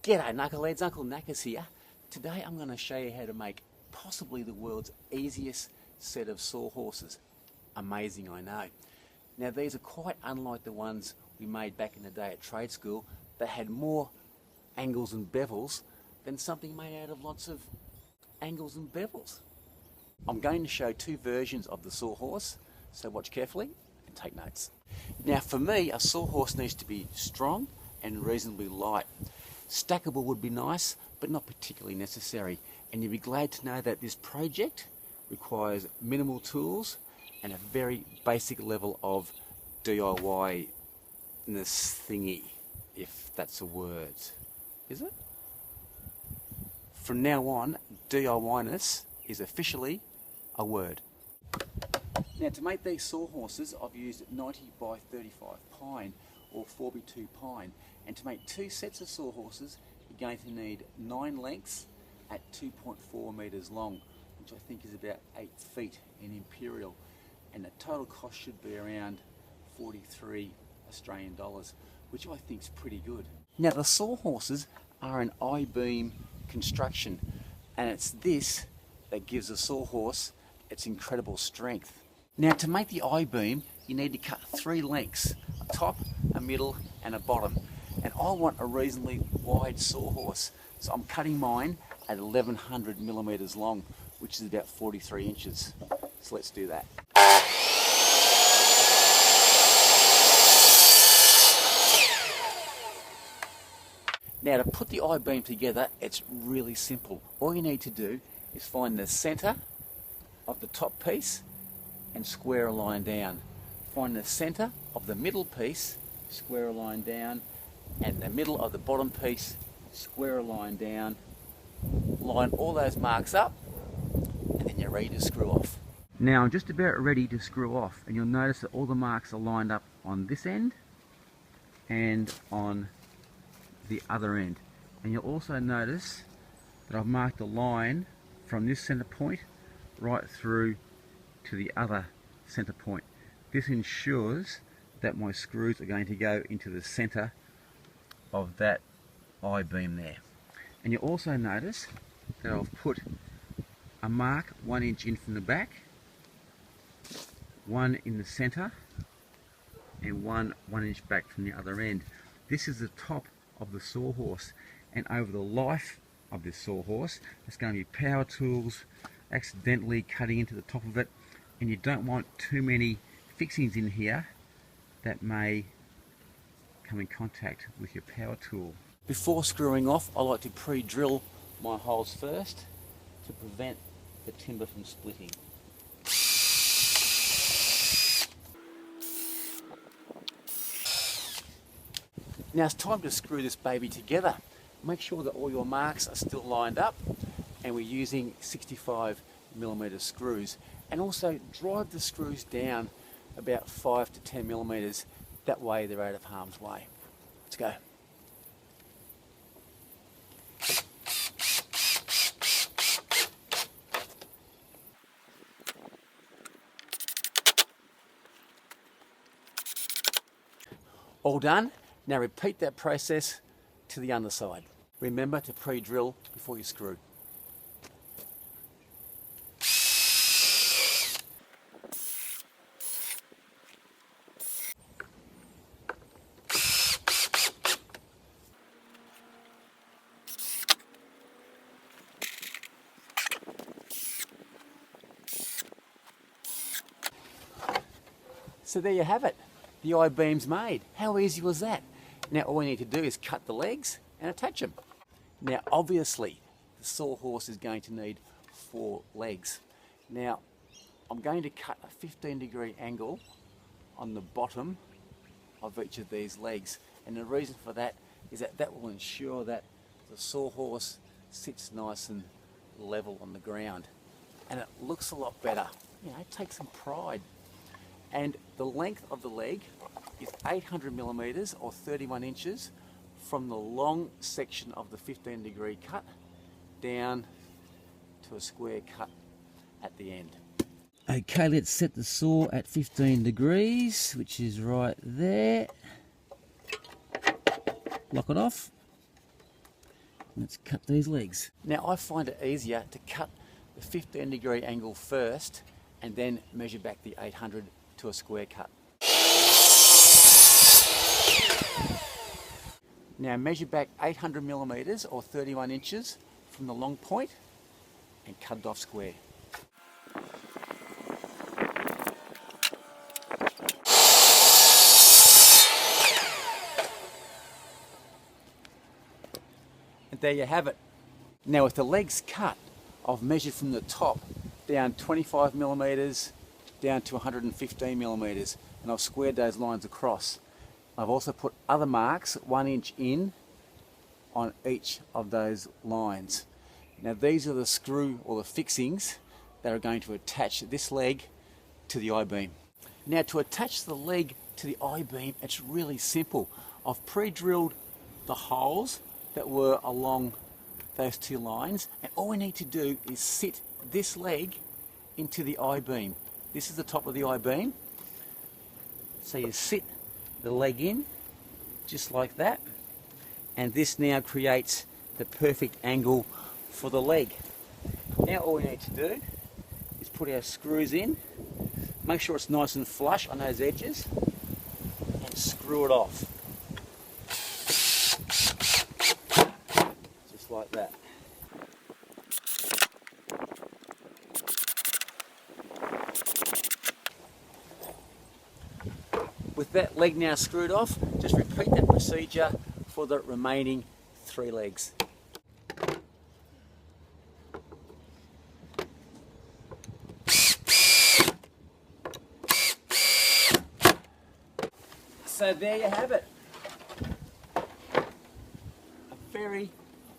G'day Knuckleheads, Uncle Knackers here. Today I'm going to show you how to make possibly the world's easiest set of sawhorses. Amazing, I know. Now these are quite unlike the ones we made back in the day at trade school that had more angles and bevels than something made out of lots of angles and bevels. I'm going to show two versions of the sawhorse, so watch carefully and take notes. Now for me, a sawhorse needs to be strong and reasonably light. Stackable would be nice, but not particularly necessary. And you'll be glad to know that this project requires minimal tools and a very basic level of DIY-ness thingy, if that's a word. Is it? From now on, DIY-ness is officially a word. Now to make these sawhorses, I've used 90 by 35 pine or 4x2 pine. And to make two sets of sawhorses, you're going to need 9 lengths at 2.4 metres long, which I think is about 8 feet in imperial. And the total cost should be around 43 Australian dollars, which I think is pretty good. Now the sawhorses are an I-beam construction, and it's this that gives a sawhorse its incredible strength. Now to make the I-beam, you need to cut 3 lengths, a top, a middle and a bottom. And I want a reasonably wide sawhorse, so I'm cutting mine at 1100 millimeters long, which is about 43 inches. So let's do that. Now to put the I-beam together, it's really simple. All you need to do is find the center of the top piece and square a line down. Find the center of the middle piece, square a line down, and the middle of the bottom piece, square a line down, line all those marks up, and then you're ready to screw off. Now I'm just about ready to screw off, and you'll notice that all the marks are lined up on this end and on the other end. And you'll also notice that I've marked a line from this center point right through to the other center point. This ensures that my screws are going to go into the center of that I-beam there. And you'll also notice that I've put a mark 1 inch in from the back, 1 in the center, and 1 inch back from the other end. This is the top of the sawhorse, and over the life of this sawhorse there's going to be power tools accidentally cutting into the top of it, and you don't want too many fixings in here that may come in contact with your power tool. Before screwing off, I like to pre-drill my holes first to prevent the timber from splitting. Now it's time to screw this baby together. Make sure that all your marks are still lined up, and we're using 65mm screws. And also drive the screws down about 5 to 10 millimeters. That way they're out of harm's way. Let's go. All done. Now repeat that process to the underside. Remember to pre-drill before you screw. So there you have it. The I-beam's made. How easy was that? Now all we need to do is cut the legs and attach them. Now obviously the sawhorse is going to need 4 legs. Now I'm going to cut a 15-degree angle on the bottom of each of these legs, and the reason for that is that that will ensure that the sawhorse sits nice and level on the ground, and it looks a lot better. You know, take some pride. And the length of the leg is 800mm or 31 inches from the long section of the 15-degree cut down to a square cut at the end. Okay, let's set the saw at 15 degrees, which is right there. Lock it off. Let's cut these legs. Now I find it easier to cut the 15-degree angle first and then measure back the 800 to a square cut. Now measure back 800 millimeters or 31 inches from the long point and cut it off square. And there you have it. Now with the legs cut, I've measured from the top down 25 millimeters down to 115 millimeters, and I've squared those lines across. I've also put other marks 1 inch in on each of those lines. Now these are the screw or the fixings that are going to attach this leg to the I-beam. Now to attach the leg to the I-beam, it's really simple. I've pre-drilled the holes that were along those two lines, and all we need to do is sit this leg into the I-beam. This is the top of the I-beam. So you sit the leg in just like that, and this now creates the perfect angle for the leg. Now all we need to do is put our screws in, make sure it's nice and flush on those edges, and screw it off. Just like that. With that leg now screwed off, just repeat that procedure for the remaining 3 legs. So there you have it. A very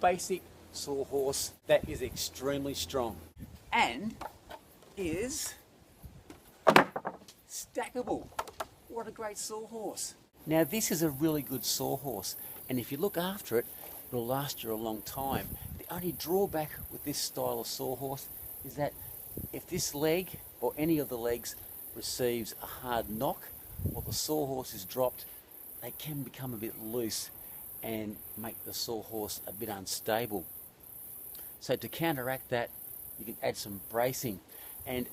basic sawhorse that is extremely strong and is stackable. What a great sawhorse. Now this is a really good sawhorse, and if you look after it, it'll last you a long time. The only drawback with this style of sawhorse is that if this leg or any of the legs receives a hard knock or the sawhorse is dropped, they can become a bit loose and make the sawhorse a bit unstable. So to counteract that, you can add some bracing, and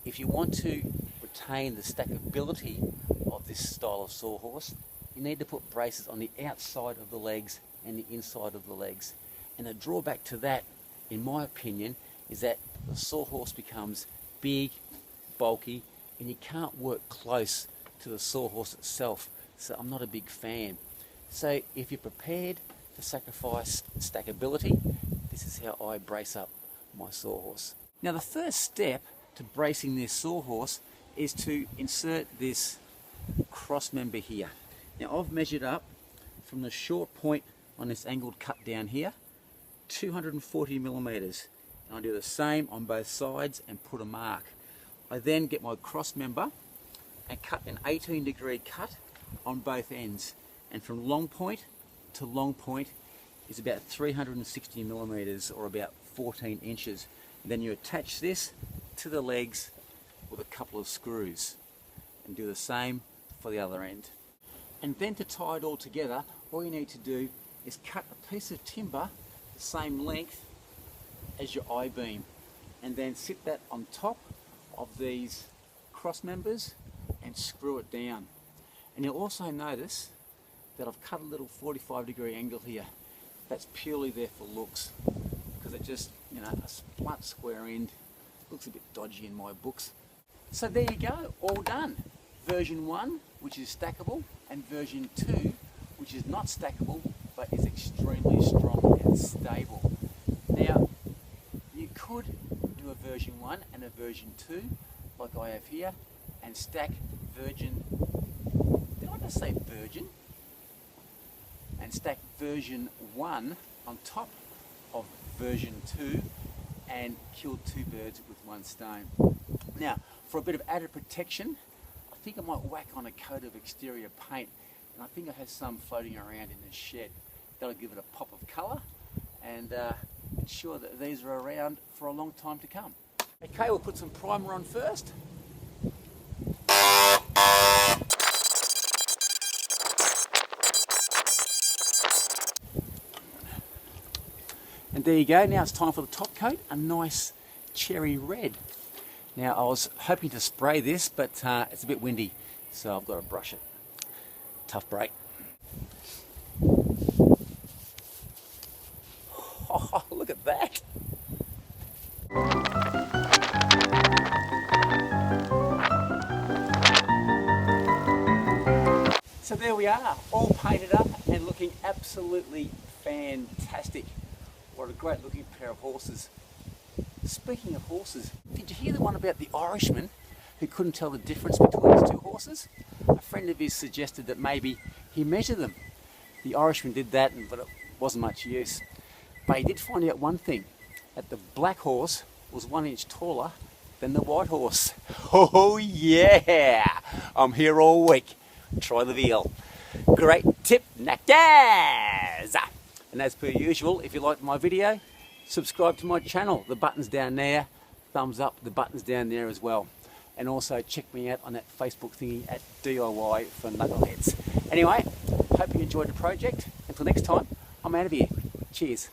if you want to retain the stackability of this style of sawhorse, you need to put braces on the outside of the legs and the inside of the legs. And the drawback to that, in my opinion, is that the sawhorse becomes big, bulky, and you can't work close to the sawhorse itself. So I'm not a big fan. So if you're prepared to sacrifice stackability, this is how I brace up my sawhorse. Now the first step to bracing this sawhorse is to insert this cross member here. Now I've measured up from the short point on this angled cut down here, 240 millimeters. And I do the same on both sides and put a mark. I then get my cross member and cut an 18-degree cut on both ends. And from long point to long point is about 360 millimeters or about 14 inches. And then you attach this to the legs with a couple of screws and do the same for the other end. And then to tie it all together, all you need to do is cut a piece of timber the same length as your I-beam, and then sit that on top of these cross members and screw it down. And you'll also notice that I've cut a little 45-degree angle here. That's purely there for looks, because it just, a blunt square end looks a bit dodgy in my books. So there you go, all done. Version 1, which is stackable, and version 2, which is not stackable, but is extremely strong and stable. Now, you could do a version 1 and a version 2, like I have here, and stack version, did I just say virgin? And stack version 1 on top of version 2 and kill 2 birds with 1 stone. Now, for a bit of added protection, I think I might whack on a coat of exterior paint, and I think I have some floating around in the shed. That'll give it a pop of colour and ensure that these are around for a long time to come. Okay, we'll put some primer on first. And there you go, now it's time for the top coat, a nice cherry red. Now I was hoping to spray this, but it's a bit windy, so I've got to brush it. Tough break. Oh, look at that! So there we are, all painted up and looking absolutely fantastic. What a great looking pair of horses. Speaking of horses, did you hear the one about the Irishman who couldn't tell the difference between his two horses? A friend of his suggested that maybe he measure them. The Irishman did that, but it wasn't much use. But he did find out one thing, that the black horse was 1 inch taller than the white horse. Oh yeah, I'm here all week. Try the veal. Great tip, knackers! And as per usual, if you liked my video, subscribe to my channel. The button's down there. Thumbs up, the button's down there as well. And also check me out on that Facebook thingy at DIY for Knuckleheads. Anyway, hope you enjoyed the project. Until next time, I'm out of here. Cheers.